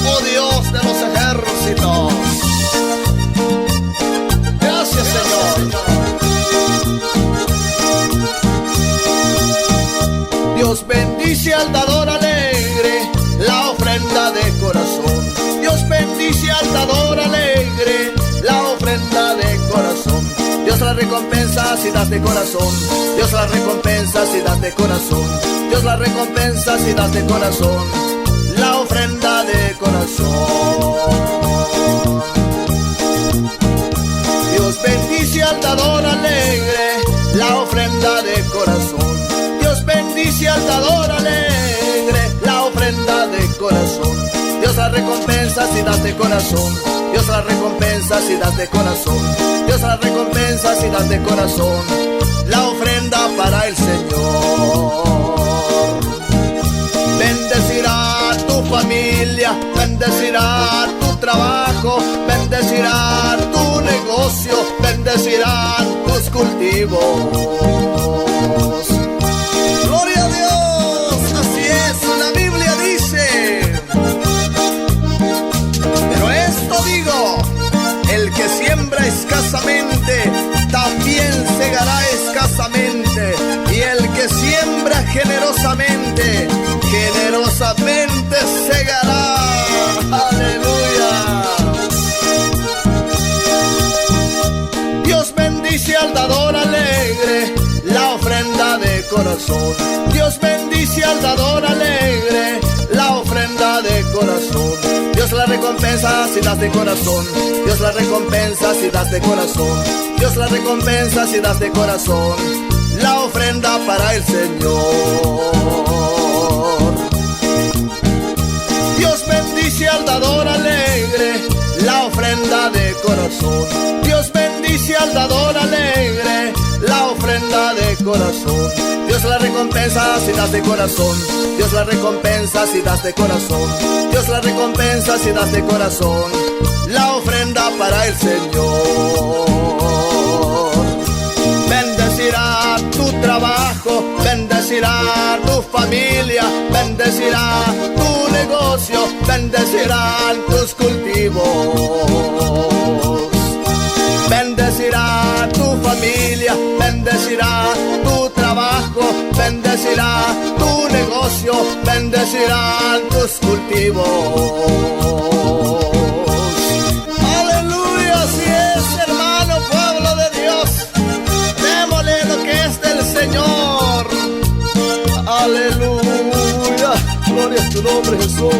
oh Dios de los ejércitos. Gracias, Señor. Dios bendice al dador alegre la ofrenda de corazón. Dios bendice al dador alegre la ofrenda de corazón. Dios la recompensa si das de corazón. Dios la recompensa si das de corazón. Dios la recompensa si das de corazón. La ofrenda de corazón. Dios bendice al dador alegre la ofrenda de corazón. Dios bendice al dador alegre la ofrenda de corazón. Dios la recompensa si das de corazón. Dios la recompensa si das de corazón. Dios la recompensa si das de corazón. La ofrenda para el Señor. Bendecirá tu familia, bendecirá tu trabajo, bendecirá tu negocio, bendecirán tus cultivos. Gloria a Dios, así es, la Biblia dice. Pero esto digo, el que siembra escasamente, también segará escasamente. Y el que siembra generosamente, generosamente segará. Aleluya. Dios bendice al dador alegre la ofrenda de corazón. Dios bendice al dador alegre la ofrenda de corazón. Dios la recompensa si das de corazón. Dios la recompensa si das de corazón. Dios la recompensa si das de corazón. La ofrenda para el Señor. Dios bendice al dador alegre la ofrenda de corazón. Dios bendice al dador alegre la ofrenda de corazón. Dios la recompensa si das de corazón. Dios la recompensa si das de corazón. Dios la recompensa si das de corazón. La ofrenda para el Señor. Bendecirá tu trabajo, bendecirá tu familia, bendecirá tu negocio, bendecirán tus cultivos. Bendecirá tu familia, bendecirá tu trabajo, bendecirá tu negocio, bendecirán tus cultivos. Aleluya, así es, hermano, pueblo de Dios. Démosle lo que es del Señor. Aleluya, gloria a tu nombre, Jesús.